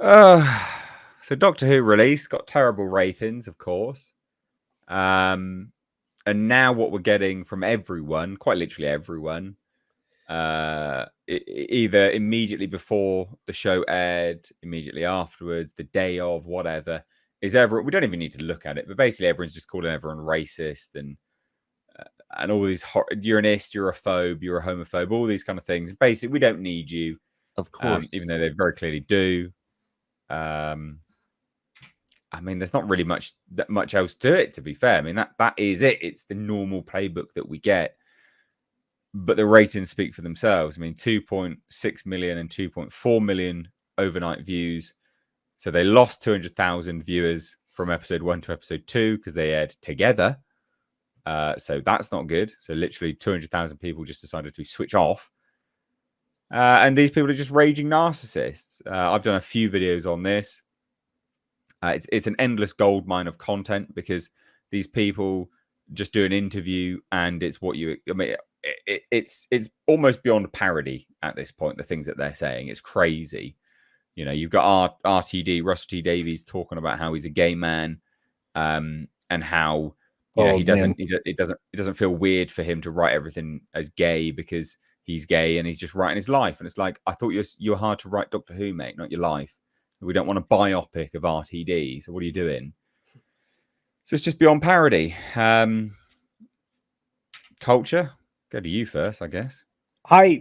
So Doctor Who release got terrible ratings, of course. And now what we're getting from everyone, quite literally everyone, either immediately before the show aired, immediately afterwards, the day of, whatever, is everyone. We don't even need to look at it, but basically everyone's just calling everyone racist and all these. You're an ist, you're a phobe, you're a homophobe, all these kind of things. Basically, we don't need you, Of course. even though they very clearly do. I mean, there's not really much else to it, to be fair. I mean, that is it. It's the normal playbook that we get. But the ratings speak for themselves. I mean, 2.6 million and 2.4 million overnight views. So they lost 200,000 viewers from episode 1 to episode 2 because they aired together. So that's not good. So literally 200,000 people just decided to switch off. And these people are just raging narcissists. I've done a few videos on this. It's an endless gold mine of content because these people just do an interview and it's what you. I mean, it's almost beyond parody at this point. The things that they're saying, it's crazy. You know, you've got RTD Russell T Davies talking about how he's a gay man, and how he doesn't. It doesn't feel weird for him to write everything as gay because he's gay and he's just writing his life. And it's like, I thought you're hard to write Doctor Who, mate, not your life. We don't want a biopic of RTD. So what are you doing? So it's just beyond parody. Culture, go to you first, I guess. I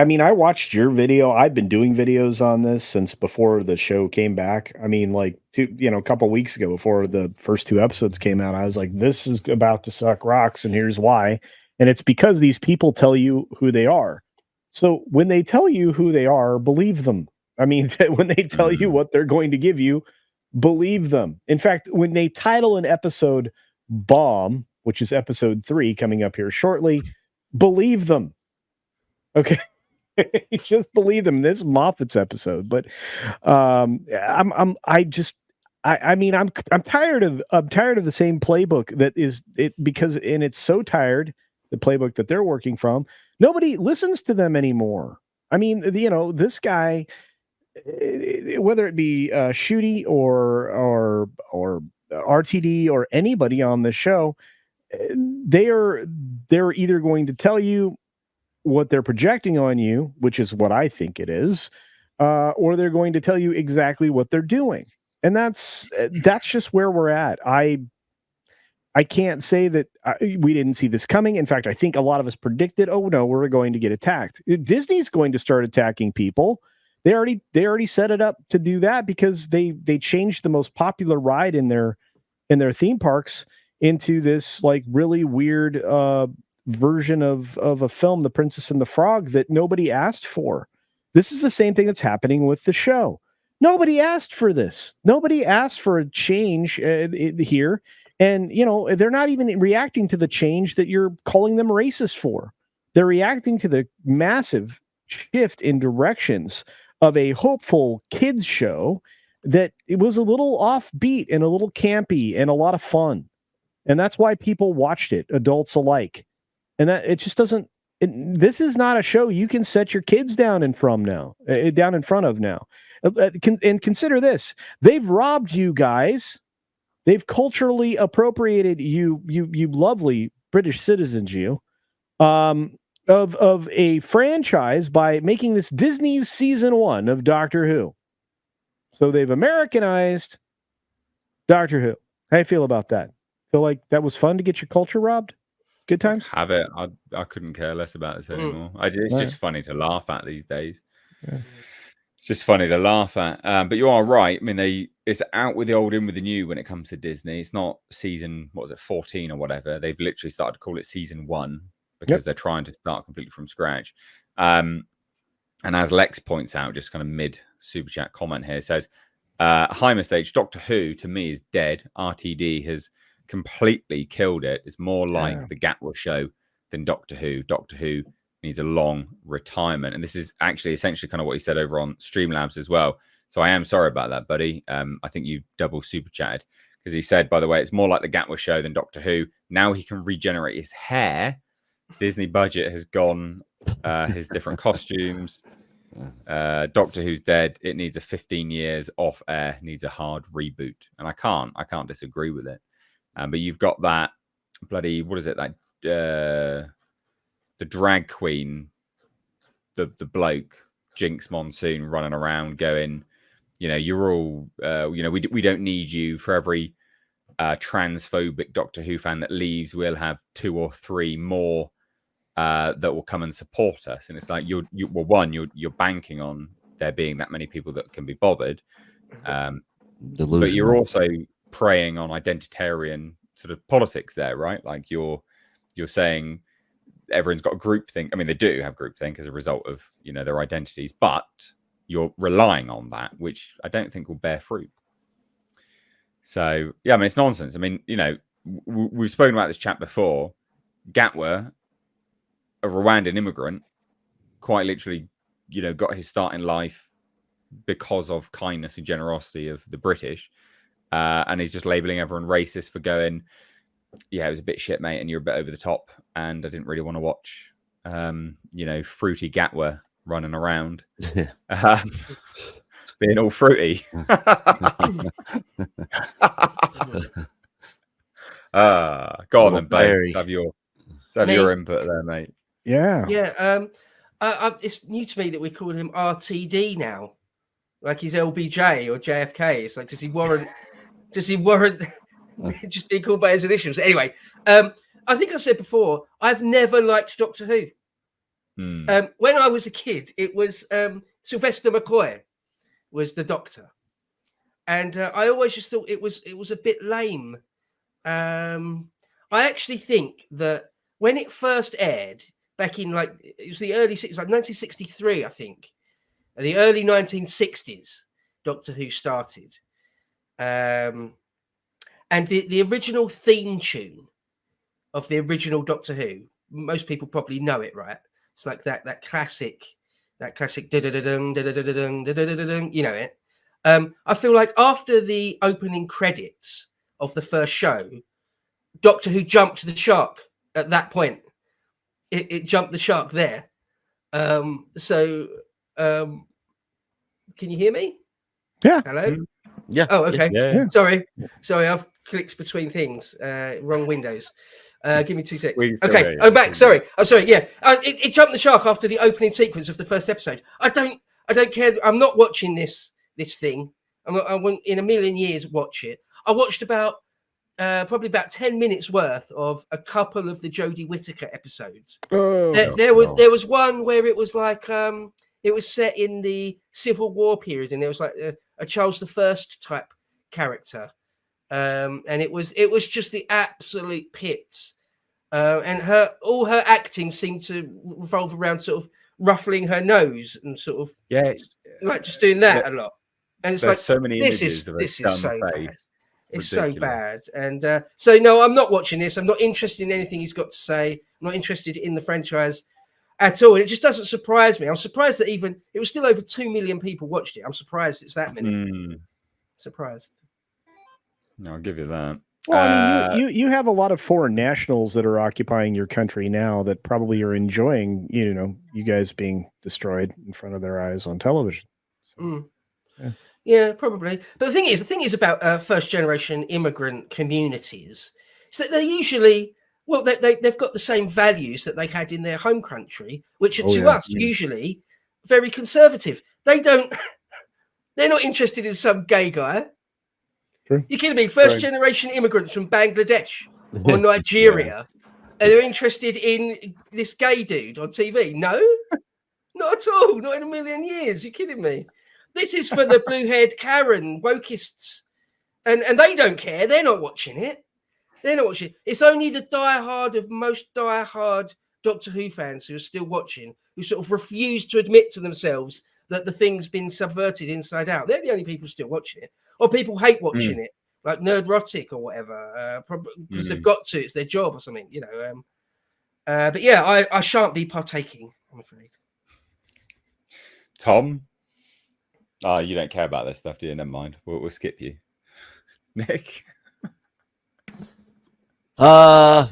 mean, I watched your video. I've been doing videos on this since before the show came back. I mean, like a couple weeks ago before the first 2 episodes came out, I was like, this is about to suck rocks, and here's why. And it's because these people tell you who they are. So when they tell you who they are, believe them. I mean, when they tell you what they're going to give you, believe them. In fact, when they title an episode Bomb, which is episode 3 coming up here shortly, believe them. Okay. Just believe them. This is Moffat's episode, but I'm tired of the same playbook that is it because and it's so tired, the playbook that they're working from. Nobody listens to them anymore. I mean, this guy, whether it be Shooty or RTD or anybody on the show, they're either going to tell you what they're projecting on you, which is what I think it is, or they're going to tell you exactly what they're doing, and that's just where we're at. I can't say that we didn't see this coming. In fact, I think a lot of us predicted, oh no, we're going to get attacked. Disney's going to start attacking people. They already set it up to do that because they changed the most popular ride in their theme parks into this like really weird version of a film, The Princess and the Frog, that nobody asked for. This is the same thing that's happening with the show. Nobody asked for this. Nobody asked for a change here. And, they're not even reacting to the change that you're calling them racist for. They're reacting to the massive shift in directions of a hopeful kids show that it was a little offbeat and a little campy and a lot of fun. And that's why people watched it, adults alike. And that it just doesn't. This is not a show you can set your kids down in front of now. And consider this: they've robbed you guys. They've culturally appropriated you lovely British citizens, of a franchise by making this Disney's season 1 of Doctor Who. So they've Americanized Doctor Who. How do you feel about that? Feel like that was fun to get your culture robbed? Good times? Have it. I couldn't care less about this anymore. It's just funny to laugh at these days. Yeah. It's just funny to laugh at. But you are right. I mean, it's out with the old, in with the new when it comes to Disney. It's not season, 14 or whatever. They've literally started to call it season 1 because they're trying to start completely from scratch. And as Lex points out, just kind of mid super chat comment here, says, high mistake, Doctor Who to me is dead. RTD has completely killed it. It's more like the Gatwa show than Doctor Who. Doctor Who needs a long retirement. And this is actually essentially kind of what he said over on Streamlabs as well. So I am sorry about that, buddy. I think you double super chatted because he said, by the way, it's more like the Gatwa show than Doctor Who. Now he can regenerate his hair. Disney budget has gone, his different costumes. Doctor Who's dead. It needs a 15 years off air. Needs a hard reboot, and I can't disagree with it. But you've got that bloody what is it? That the drag queen, the bloke Jinx Monsoon running around going, you're all, we don't need you. For every transphobic Doctor Who fan that leaves, we'll have 2 or 3 more that will come and support us. And it's like you're banking on there being that many people that can be bothered, but you're also preying on identitarian sort of politics there, right? Like you're saying everyone's got a group think. I mean, they do have group think as a result of their identities, but you're relying on that, which I don't think will bear fruit. So yeah, I mean, it's nonsense. I mean, we've spoken about this chat before. Gatwa, a Rwandan immigrant, quite literally, got his start in life because of kindness and generosity of the British, and he's just labeling everyone racist for going, yeah, it was a bit shit, mate, and you're a bit over the top, and I didn't really want to watch, fruity Gatwa running around, being all fruity. Go on then, babe. Have your input there, mate. Yeah. It's new to me that we call him RTD now, like he's LBJ or JFK. It's like, does he warrant just being called by his initials? Anyway, I think I said before, I've never liked Doctor Who. When I was a kid, it was Sylvester McCoy was the Doctor, and I always just thought it was a bit lame. I actually think that when it first aired back in it was the early 60s, like 1963, I think, the early 1960s, Doctor Who started, and the original theme tune of the original Doctor Who, most people probably know it, right? It's like that classic da-da-da-dung, da-da-da-da-dung, da-da-da-da-dung, you know it. I feel like after the opening credits of the first show, Doctor Who jumped the shark at that point. It jumped the shark there. Can you hear me? Yeah. Hello? Yeah. Oh, okay. Yeah. Sorry, I've clicked between things. Wrong windows. Give me 2 seconds. Okay, Okay, I'm back. Sorry. I'm sorry. Yeah, it jumped the shark after the opening sequence of the first episode. I don't care. I'm not watching this thing. I won't in a million years watch it. I watched probably about 10 minutes worth of a couple of the Jodie Whittaker episodes. There was one where it was like it was set in the Civil War period, and there was like a Charles I type character, and it was just the absolute pits, and all her acting seemed to revolve around sort of ruffling her nose and sort of like just doing that a lot. And it's There's like so many this images is of a this is so dumb bad. face. It's Ridiculous. so bad. And so, no, I'm not watching this. I'm not interested in anything he's got to say. I'm not interested in the franchise at all. And it just doesn't surprise me. I'm surprised that even it was still over 2 million people watched it. I'm surprised it's that many. Surprised. No, I'll give you that. Well, I mean, you have a lot of foreign nationals that are occupying your country now that probably are enjoying, you guys being destroyed in front of their eyes on television. So, Yeah, probably. But the thing is about first generation immigrant communities is that they're usually, well, they've got the same values that they had in their home country, which are to us usually very conservative. They're not interested in some gay guy. True. You kidding me? First generation immigrants from Bangladesh or Nigeria, and they're interested in this gay dude on TV? No, not at all. Not in a million years. You kidding me? This is for the blue-haired Karen wokists, and they don't care. They're not watching it. It's only the most diehard Doctor Who fans who are still watching, who sort of refuse to admit to themselves that the thing's been subverted inside out. They're the only people still watching it, or people hate watching it, like Nerdrotic or whatever, because they've got to. It's their job or something, But yeah, I shan't be partaking, I'm afraid. Tom? Oh, you don't care about this stuff, do you? Never mind. We'll skip you. Nick? I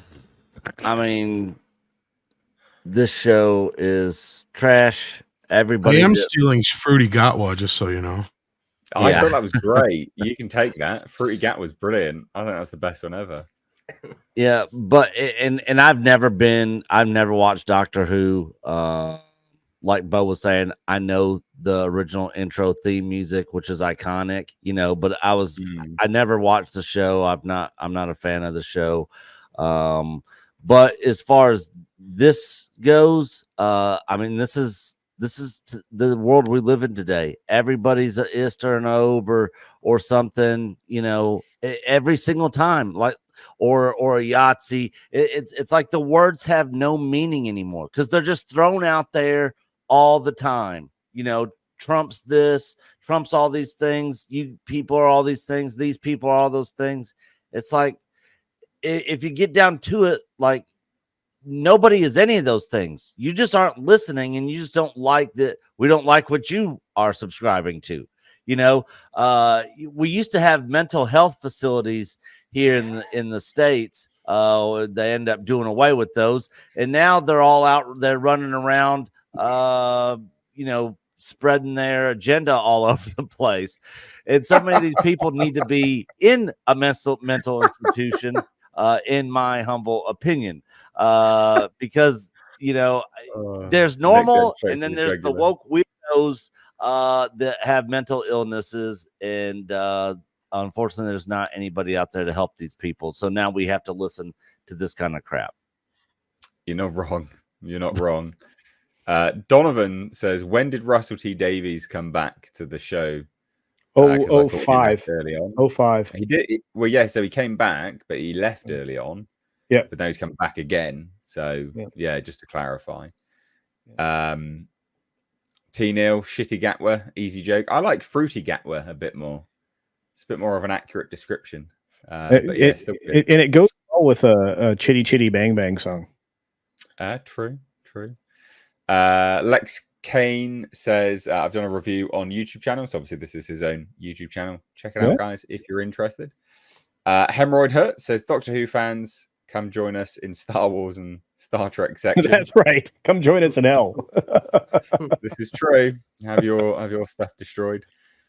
mean, this show is trash, Everybody. I am stealing Fruity Gatwa, just so you know. I Yeah. thought that was great. You can take that. Fruity Gat was brilliant. I think that's the best one ever. Yeah, but and I've never watched Doctor Who. Like Bo was saying, I know the original intro theme music, which is iconic, but I never watched the show. I'm not a fan of the show. But as far as this goes, I mean, this is the world we live in today. Everybody's a Easter and Ober or something, every single time, like or a Yahtzee. It's like the words have no meaning anymore because they're just thrown out there all the time. Trump's this, Trump's all these things. You people are all these things. These people are all those things. It's like, if you get down to it, like, nobody is any of those things. You just aren't listening, and you just don't like that. We don't like what you are subscribing to. We used to have mental health facilities here in the States. They end up doing away with those, and now they're all out. They're running around, spreading their agenda all over the place. And so many of these people need to be in a mental institution, in my humble opinion, because there's normal, and then there's the woke weirdos that have mental illnesses, and unfortunately, there's not anybody out there to help these people. So now we have to listen to this kind of crap. You're not wrong. You're not wrong. Donovan says, when did Russell T Davies come back to the show? 05. Early on. 05. He did. Well, yeah. So he came back, but he left early on. Yeah. But now he's come back again. So yeah, just to clarify. T Neil, shitty Gatwa, easy joke. I like fruity Gatwa a bit more. It's a bit more of an accurate description. But yeah, and it goes well with a Chitty Chitty Bang Bang song. True. Lex Kane says, I've done a review on YouTube channel. So obviously this is his own YouTube channel. Check it out, guys, if you're interested. Hemorrhoid Hurt says, Doctor Who fans, come join us in Star Wars and Star Trek section. That's right. Come join us in L. This is true. Have your stuff destroyed.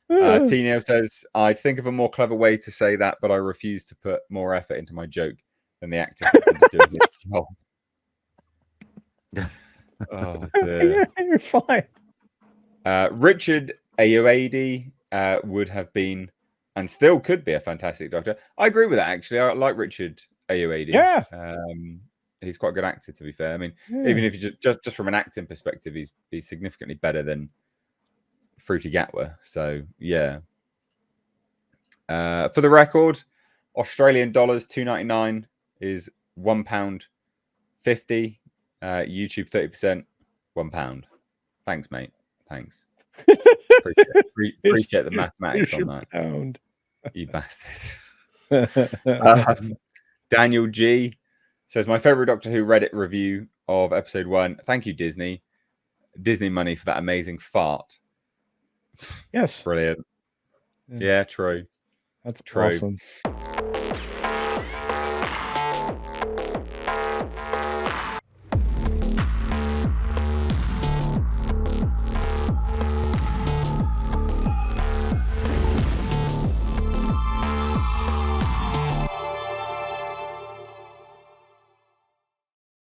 T Neil says, I'd think of a more clever way to say that, but I refuse to put more effort into my joke than the actor puts into doing his job. Oh, dear. You're fine. Richard Ayoade would have been and still could be a fantastic Doctor. I agree with that, actually. I like Richard Ayoade. Yeah. He's quite a good actor, to be fair. I mean, even if you just from an acting perspective, he's significantly better than Fruity Gatwa. So yeah. For the record, Australian dollars $2.99 is £1.50. YouTube 30%, £1. Thanks, mate. Thanks. Appreciate the mathematics on that. Pound. You bastard. Daniel G says, my favorite Doctor Who Reddit review of episode 1. Thank you, Disney money for that amazing fart. Yes. Brilliant. Yeah, true. That's true. awesome.